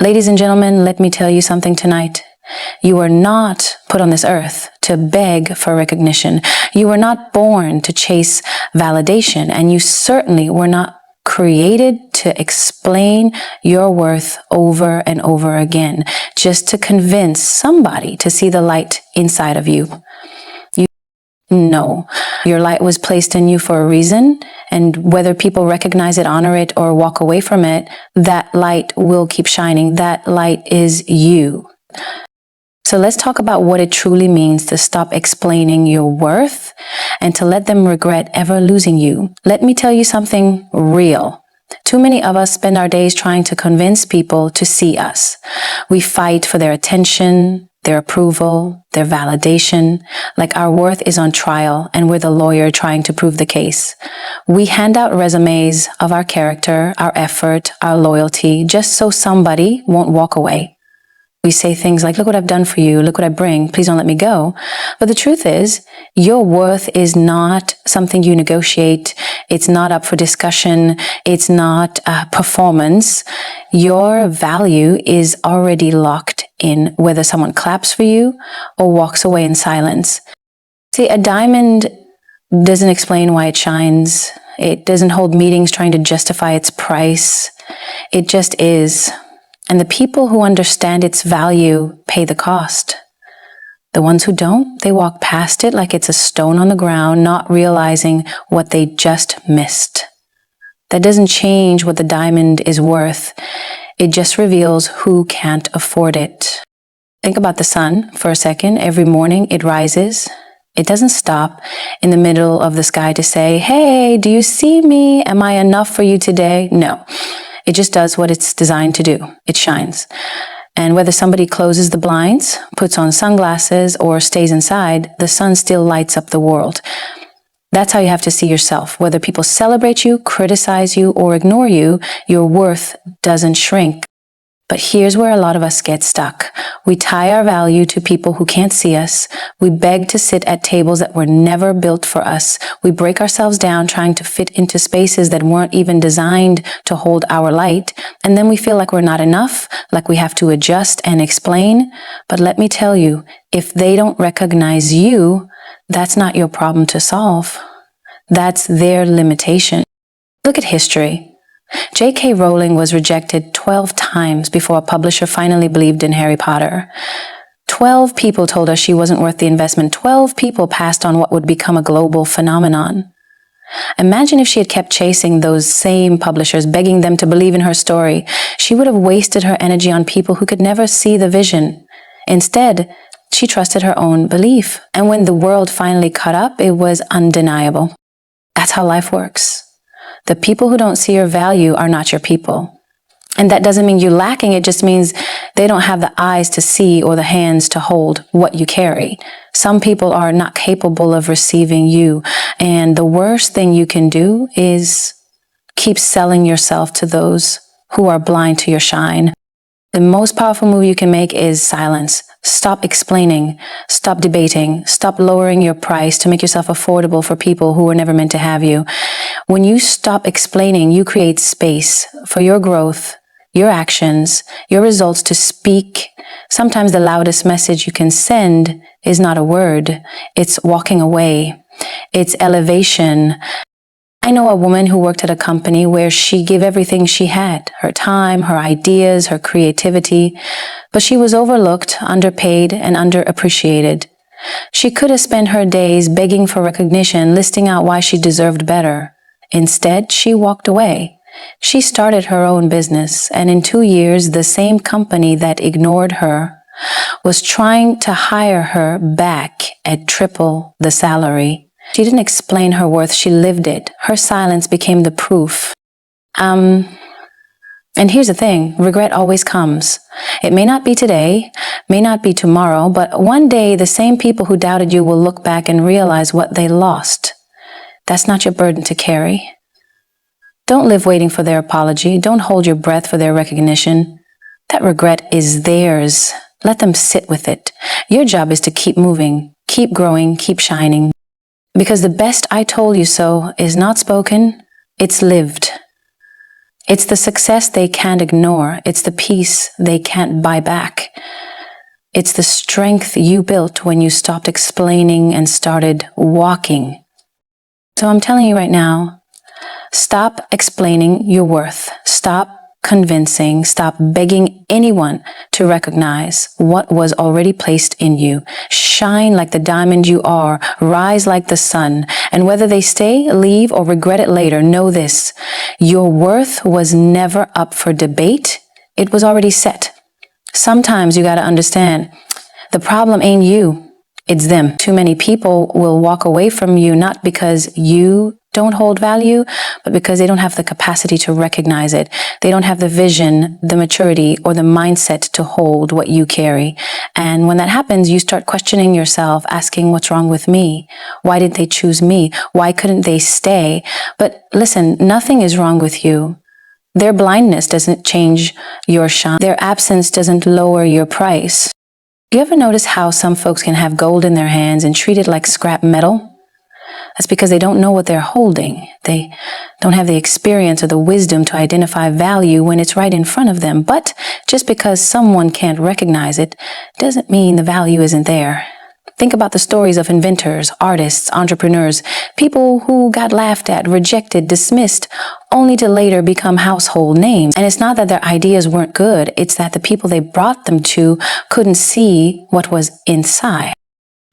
Ladies and gentlemen, let me tell you something tonight. You were not put on this earth to beg for recognition. You were not born to chase validation, and you certainly were not created to explain your worth over and over again, just to convince somebody to see the light inside of you. No, your light was placed in you for a reason, and whether people recognize it, honor it, or walk away from it, that light will keep shining. That light is you. So let's talk about what it truly means to stop explaining your worth and to let them regret ever losing you. Let me tell you something real. Too many of us spend our days trying to convince people to see us. We fight for their attention, their approval, their validation, like our worth is on trial and we're the lawyer trying to prove the case. We hand out resumes of our character, our effort, our loyalty, just so somebody won't walk away. We say things like, look what I've done for you, look what I bring, please don't let me go. But the truth is, your worth is not something you negotiate. It's not up for discussion. It's not a performance. Your value is already locked in, whether someone claps for you or walks away in silence. See, a diamond doesn't explain why it shines. It doesn't hold meetings trying to justify its price. It just is. And the people who understand its value pay the cost. The ones who don't, they walk past it like it's a stone on the ground, not realizing what they just missed. That doesn't change what the diamond is worth. It just reveals who can't afford it. Think about the sun for a second. Every morning it rises. It doesn't stop in the middle of the sky to say, hey, do you see me? Am I enough for you today? No. It just does what it's designed to do. It shines. And whether somebody closes the blinds, puts on sunglasses, or stays inside, the sun still lights up the world. That's how you have to see yourself. Whether people celebrate you, criticize you, or ignore you, your worth doesn't shrink. But here's where a lot of us get stuck. We tie our value to people who can't see us. We beg to sit at tables that were never built for us. We break ourselves down trying to fit into spaces that weren't even designed to hold our light. And then we feel like we're not enough, like we have to adjust and explain. But let me tell you, if they don't recognize you, that's not your problem to solve. That's their limitation. Look at history. J.K. Rowling was rejected 12 times before a publisher finally believed in Harry Potter. 12 people told her she wasn't worth the investment. 12 people passed on what would become a global phenomenon. Imagine if she had kept chasing those same publishers, begging them to believe in her story. She would have wasted her energy on people who could never see the vision. Instead, she trusted her own belief. And when the world finally caught up, it was undeniable. That's how life works. The people who don't see your value are not your people. And that doesn't mean you're lacking. It just means they don't have the eyes to see or the hands to hold what you carry. Some people are not capable of receiving you. And the worst thing you can do is keep selling yourself to those who are blind to your shine. The most powerful move you can make is silence. Stop explaining, stop debating, stop lowering your price to make yourself affordable for people who were never meant to have you. When you stop explaining, you create space for your growth, your actions, your results to speak. Sometimes the loudest message you can send is not a word. It's walking away. It's elevation. I know a woman who worked at a company where she gave everything she had, her time, her ideas, her creativity, but she was overlooked, underpaid, and underappreciated. She could have spent her days begging for recognition, listing out why she deserved better. Instead, she walked away. She started her own business, and in 2 years, the same company that ignored her was trying to hire her back at triple the salary. She didn't explain her worth, she lived it. Her silence became the proof. And here's the thing, regret always comes. It may not be today, may not be tomorrow, but one day the same people who doubted you will look back and realize what they lost. That's not your burden to carry. Don't live waiting for their apology. Don't hold your breath for their recognition. That regret is theirs. Let them sit with it. Your job is to keep moving, keep growing, keep shining. Because the best I told you so is not spoken, it's lived. It's the success they can't ignore. It's the peace they can't buy back. It's the strength you built when you stopped explaining and started walking. So I'm telling you right now, stop explaining your worth. Stop convincing, stop begging anyone to recognize what was already placed in you. Shine like the diamond you are, rise like the sun, and whether they stay, leave, or regret it later, know this: your worth was never up for debate. It was already set. Sometimes you got to understand, the problem ain't you, it's them. Too many people will walk away from you not because you don't hold value, but because they don't have the capacity to recognize it. They don't have the vision, the maturity, or the mindset to hold what you carry. And when that happens, you start questioning yourself, asking, what's wrong with me? Why did they choose me? Why couldn't they stay? But listen, nothing is wrong with you. Their blindness doesn't change your shine. Their absence doesn't lower your price. You ever notice how some folks can have gold in their hands and treat it like scrap metal? That's because they don't know what they're holding. They don't have the experience or the wisdom to identify value when it's right in front of them. But just because someone can't recognize it doesn't mean the value isn't there. Think about the stories of inventors, artists, entrepreneurs, people who got laughed at, rejected, dismissed, only to later become household names. And it's not that their ideas weren't good, it's that the people they brought them to couldn't see what was inside.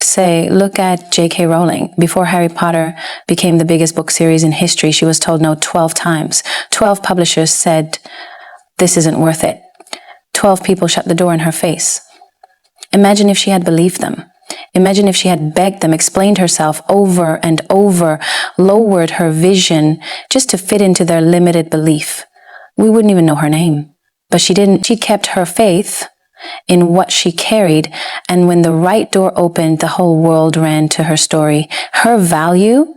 Say, look at J.K. Rowling. Before Harry Potter became the biggest book series in history, she was told no 12 times. 12 publishers said, this isn't worth it. 12 people shut the door in her face. Imagine if she had believed them. Imagine if she had begged them, explained herself over and over, lowered her vision just to fit into their limited belief. We wouldn't even know her name. But she didn't. She kept her faith in what she carried, and when the right door opened, the whole world ran to her story. Her value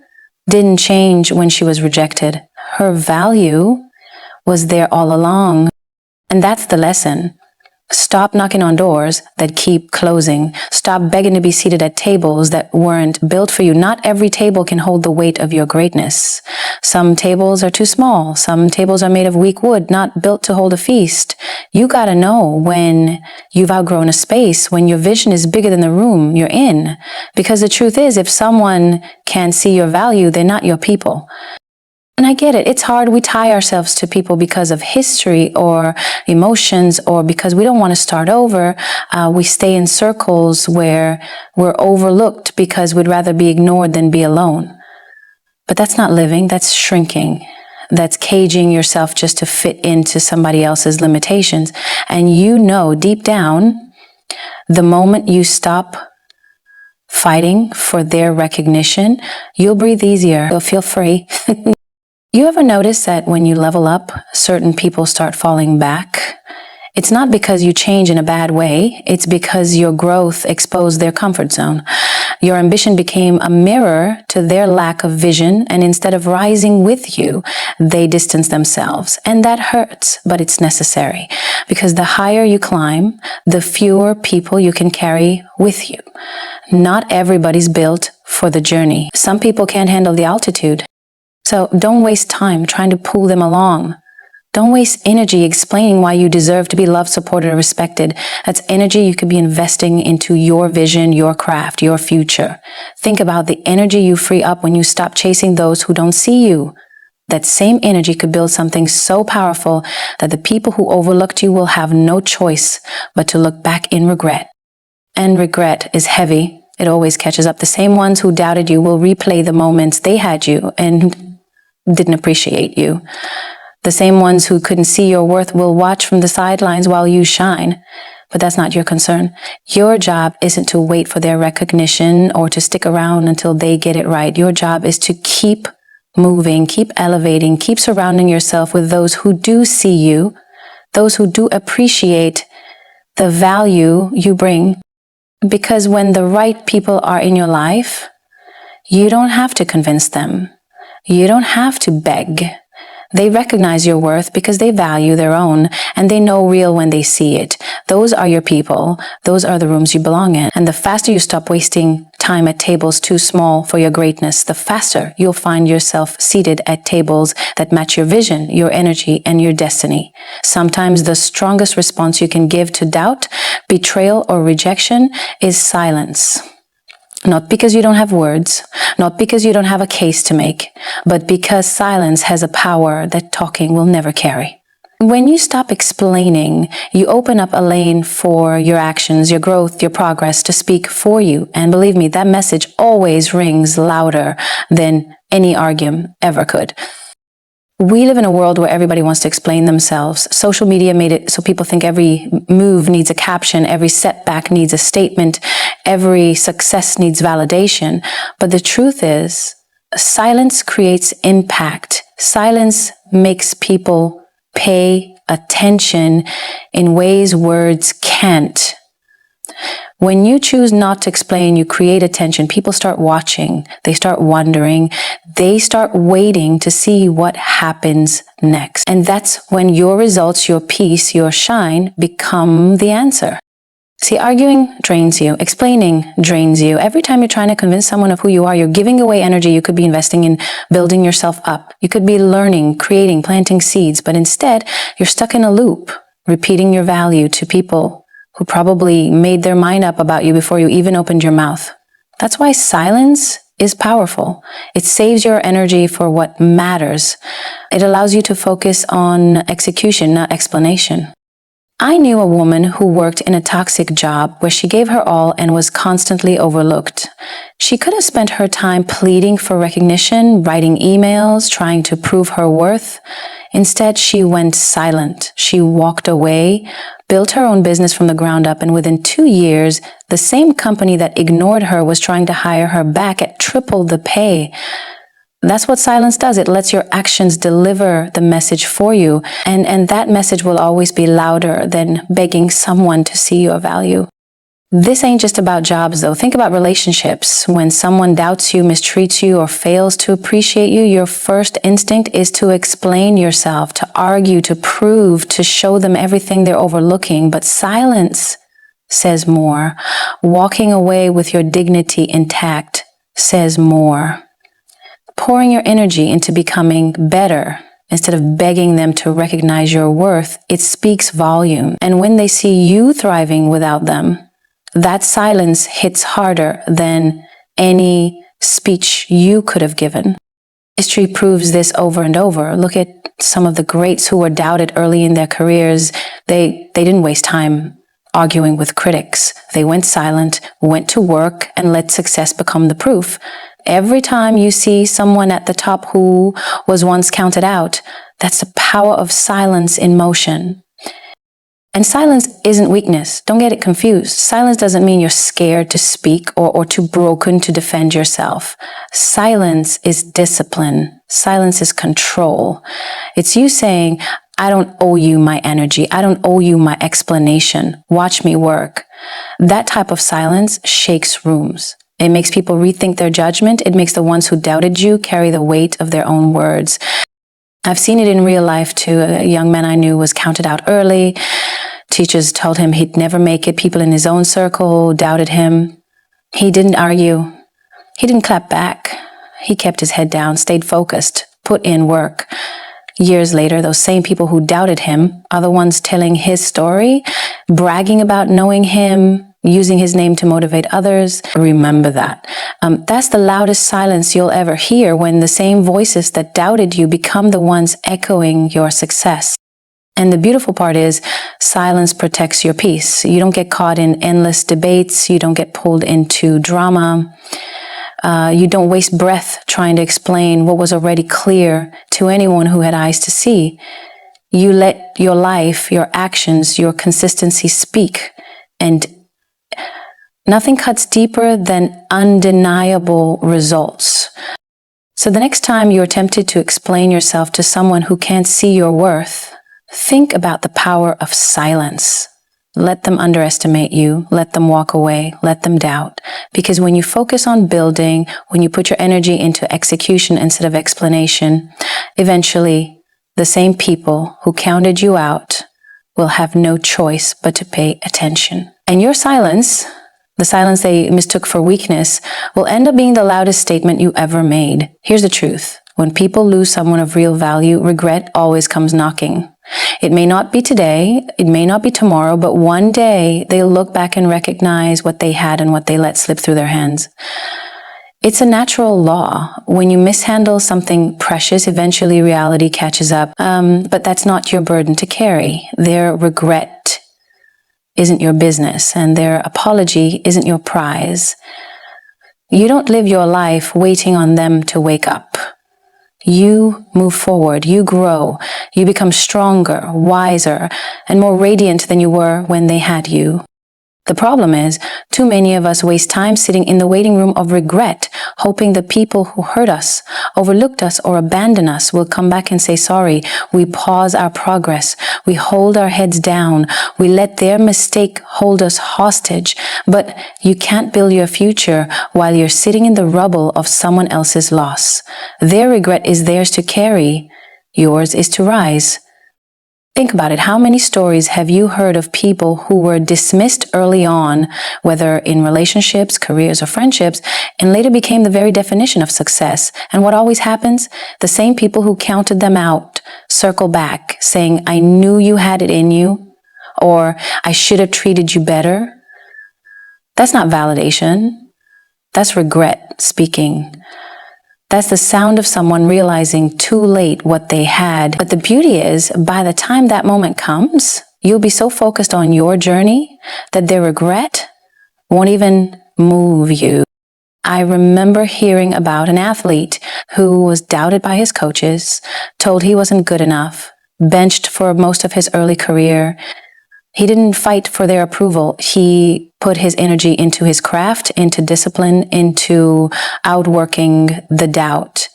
didn't change when she was rejected. Her value was there all along. And that's the lesson. Stop knocking on doors that keep closing. Stop begging to be seated at tables that weren't built for you. Not every table can hold the weight of your greatness. Some tables are too small. Some tables are made of weak wood, not built to hold a feast. You gotta know when you've outgrown a space, when your vision is bigger than the room you're in. Because the truth is, if someone can't see your value, they're not your people. And I get it. It's hard. We tie ourselves to people because of history or emotions, or because we don't want to start over. We stay in circles where we're overlooked because we'd rather be ignored than be alone. But that's not living. That's shrinking. That's caging yourself just to fit into somebody else's limitations. And you know deep down, the moment you stop fighting for their recognition, you'll breathe easier. You'll feel free. You ever notice that when you level up, certain people start falling back? It's not because you change in a bad way. It's because your growth exposed their comfort zone. Your ambition became a mirror to their lack of vision, and instead of rising with you, they distance themselves. And that hurts, but it's necessary. Because the higher you climb, the fewer people you can carry with you. Not everybody's built for the journey. Some people can't handle the altitude. So don't waste time trying to pull them along. Don't waste energy explaining why you deserve to be loved, supported, or respected. That's energy you could be investing into your vision, your craft, your future. Think about the energy you free up when you stop chasing those who don't see you. That same energy could build something so powerful that the people who overlooked you will have no choice but to look back in regret. And regret is heavy. It always catches up. The same ones who doubted you will replay the moments they had you and didn't appreciate you. The same ones who couldn't see your worth will watch from the sidelines while you shine. But that's not your concern. Your job isn't to wait for their recognition or to stick around until they get it right. Your job is to keep moving, keep elevating, keep surrounding yourself with those who do see you, those who do appreciate the value you bring. Because when the right people are in your life, you don't have to convince them. You don't have to beg. They recognize your worth because they value their own, and they know real when they see it. Those are your people. Those are the rooms you belong in. And the faster you stop wasting time at tables too small for your greatness, the faster you'll find yourself seated at tables that match your vision, your energy, and your destiny. Sometimes the strongest response you can give to doubt, betrayal, or rejection is silence. Not because you don't have words, not because you don't have a case to make, but because silence has a power that talking will never carry. When you stop explaining, you open up a lane for your actions, your growth, your progress to speak for you. And believe me, that message always rings louder than any argument ever could. We live in a world where everybody wants to explain themselves. Social media made it so people think every move needs a caption, every setback needs a statement, every success needs validation. But the truth is, silence creates impact. Silence makes people pay attention in ways words can't. When you choose not to explain, you create attention. People start watching. They start wondering. They start waiting to see what happens next. And that's when your results, your peace, your shine become the answer. See, arguing drains you. Explaining drains you. Every time you're trying to convince someone of who you are, you're giving away energy you could be investing in building yourself up. You could be learning, creating, planting seeds, but instead you're stuck in a loop, repeating your value to people who probably made their mind up about you before you even opened your mouth. That's why silence is powerful. It saves your energy for what matters. It allows you to focus on execution, not explanation. I knew a woman who worked in a toxic job where she gave her all and was constantly overlooked. She could have spent her time pleading for recognition, writing emails, trying to prove her worth. Instead, she went silent. She walked away, built her own business from the ground up, and within 2 years, the same company that ignored her was trying to hire her back at triple the pay. That's what silence does. It lets your actions deliver the message for you, and that message will always be louder than begging someone to see your value. This ain't just about jobs, though. Think about relationships. When someone doubts you, mistreats you, or fails to appreciate you, your first instinct is to explain yourself, to argue, to prove, to show them everything they're overlooking. But silence says more. Walking away with your dignity intact says more. Pouring your energy into becoming better instead of begging them to recognize your worth, it speaks volume. And when they see you thriving without them, that silence hits harder than any speech you could have given. History proves this over and over. Look at some of the greats who were doubted early in their careers. They didn't waste time arguing with critics. They went silent, went to work, and let success become the proof. Every time you see someone at the top who was once counted out, that's the power of silence in motion. And silence isn't weakness. Don't get it confused. Silence doesn't mean you're scared to speak or too broken to defend yourself. Silence is discipline. Silence is control. It's you saying, I don't owe you my energy. I don't owe you my explanation. Watch me work. That type of silence shakes rooms. It makes people rethink their judgment. It makes the ones who doubted you carry the weight of their own words. I've seen it in real life too. A young man I knew was counted out early. Teachers told him he'd never make it. People in his own circle doubted him. He didn't argue. He didn't clap back. He kept his head down, stayed focused, put in work. Years later, those same people who doubted him are the ones telling his story, bragging about knowing him, using his name to motivate others. Remember that. That's the loudest silence you'll ever hear, when the same voices that doubted you become the ones echoing your success. And the beautiful part is, silence protects your peace. You don't get caught in endless debates. You don't get pulled into drama. You don't waste breath trying to explain what was already clear to anyone who had eyes to see. You let your life, your actions, your consistency speak. And nothing cuts deeper than undeniable results. So the next time you're tempted to explain yourself to someone who can't see your worth, think about the power of silence. Let them underestimate you. Let them walk away. Let them doubt. Because when you focus on building, when you put your energy into execution instead of explanation, eventually the same people who counted you out will have no choice but to pay attention. And your silence, the silence they mistook for weakness, will end up being the loudest statement you ever made. Here's the truth. When people lose someone of real value, regret always comes knocking. It may not be today, it may not be tomorrow, but one day they'll look back and recognize what they had and what they let slip through their hands. It's a natural law. When you mishandle something precious, eventually reality catches up. But that's not your burden to carry. Their regret isn't your business, and their apology isn't your prize. You don't live your life waiting on them to wake up. You move forward, you grow, you become stronger, wiser, and more radiant than you were when they had you. The problem is, too many of us waste time sitting in the waiting room of regret, hoping the people who hurt us, overlooked us, or abandoned us will come back and say sorry. We pause our progress. We hold our heads down. We let their mistake hold us hostage. But you can't build your future while you're sitting in the rubble of someone else's loss. Their regret is theirs to carry. Yours is to rise. Think about it. How many stories have you heard of people who were dismissed early on, whether in relationships, careers, or friendships, and later became the very definition of success? And what always happens? The same people who counted them out circle back, saying, I knew you had it in you, or I should have treated you better. That's not validation. That's regret speaking. That's the sound of someone realizing too late what they had. But the beauty is, by the time that moment comes, you'll be so focused on your journey that their regret won't even move you. I remember hearing about an athlete who was doubted by his coaches, told he wasn't good enough, benched for most of his early career. He didn't fight for their approval. He put his energy into his craft, into discipline, into outworking the doubt.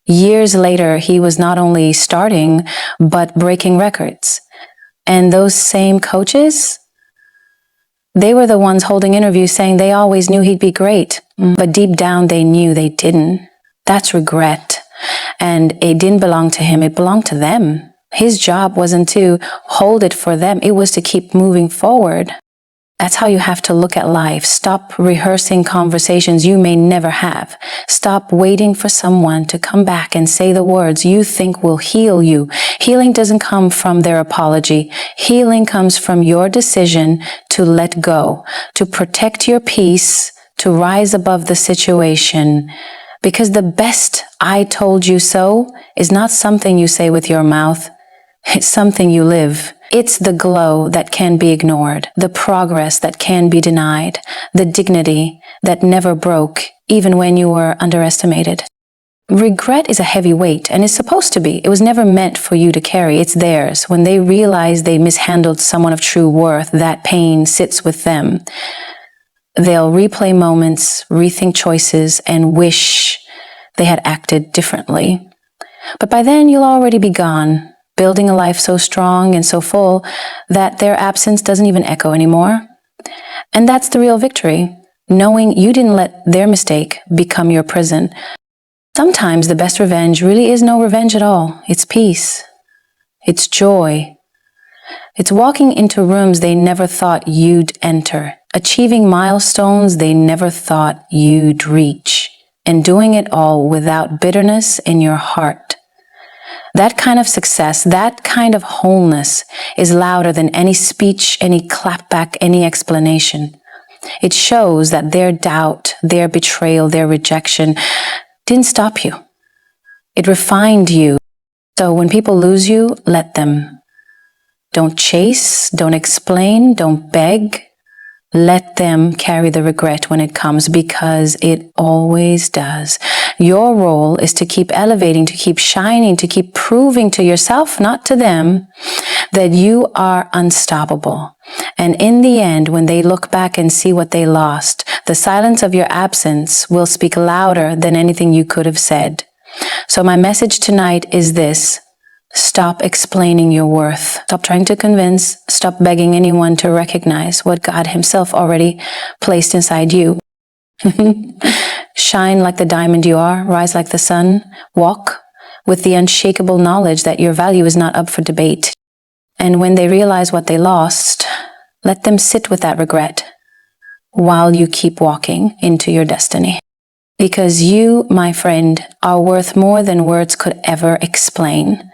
Years later, he was not only starting, but breaking records. And those same coaches, they were the ones holding interviews saying they always knew he'd be great, but deep down they knew they didn't. That's regret. And it didn't belong to him, it belonged to them. His job wasn't to hold it for them, it was to keep moving forward. That's how you have to look at life. Stop rehearsing conversations you may never have. Stop waiting for someone to come back and say the words you think will heal you. Healing doesn't come from their apology. Healing comes from your decision to let go, to protect your peace, to rise above the situation. Because the best I told you so is not something you say with your mouth. It's something you live. It's the glow that can be ignored, the progress that can be denied, the dignity that never broke, even when you were underestimated. Regret is a heavy weight, and it's supposed to be. It was never meant for you to carry. It's theirs. When they realize they mishandled someone of true worth, that pain sits with them. They'll replay moments, rethink choices, and wish they had acted differently. But by then, you'll already be gone, building a life so strong and so full that their absence doesn't even echo anymore. And that's the real victory, knowing you didn't let their mistake become your prison. Sometimes the best revenge really is no revenge at all. It's peace. It's joy. It's walking into rooms they never thought you'd enter, achieving milestones they never thought you'd reach, and doing it all without bitterness in your heart. That kind of success, that kind of wholeness is louder than any speech, any clapback, any explanation. It shows that their doubt, their betrayal, their rejection didn't stop you. It refined you. So when people lose you, let them. Don't chase, don't explain, don't beg. Let them carry the regret when it comes, because it always does. Your role is to keep elevating, to keep shining, to keep proving to yourself, not to them, that you are unstoppable. And in the end, when they look back and see what they lost, the silence of your absence will speak louder than anything you could have said. So my message tonight is this. Stop explaining your worth. Stop trying to convince. Stop begging anyone to recognize what God Himself already placed inside you. Shine like the diamond you are. Rise like the sun. Walk with the unshakable knowledge that your value is not up for debate. And when they realize what they lost, let them sit with that regret while you keep walking into your destiny. Because you, my friend, are worth more than words could ever explain.